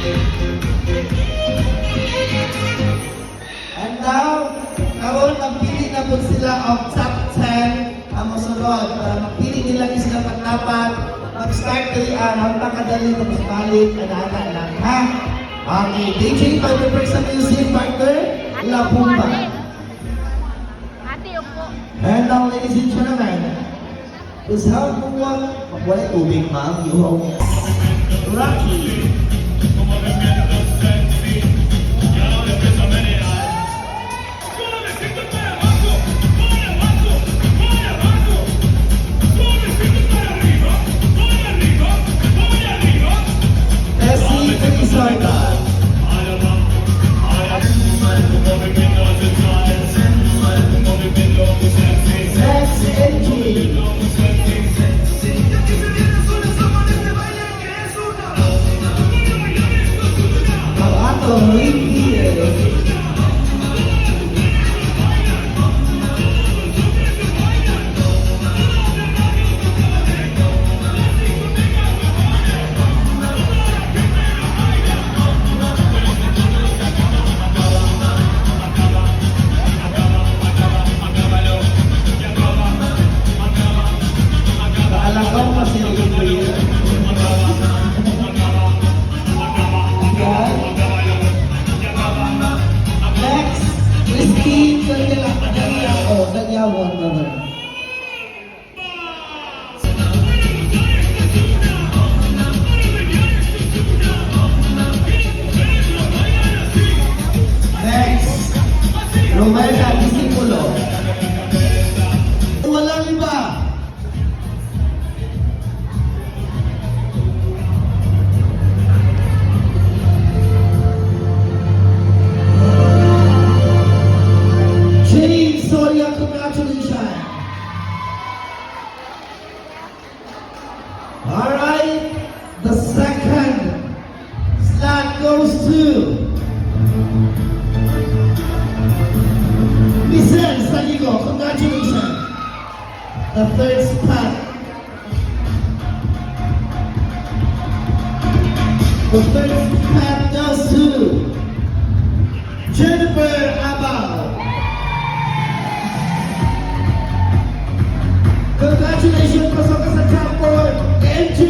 And now, karon magpili na po sila of top 10 ang masunod. Para magpili nila sila pagdapat. Mag-start kayo ang pakadali na balik na nata lang, ha? Okay, DJ, pag-prepare sa music partner, La Pumba. Ate, upo. And now, ladies and gentlemen, usahaw po wala tubig, ma'am. Yuhaw niya. Rocky. Romelda Disipulo. Walang iba. Jane Soria, congratulations. All right, the second slot goes to Michelle Saligo, congratulations. The third spot. The third spot goes to Jennifer Abao. Congratulations, pasok ka sa top 4, MJ.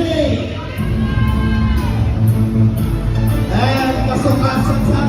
And pasok ka sa top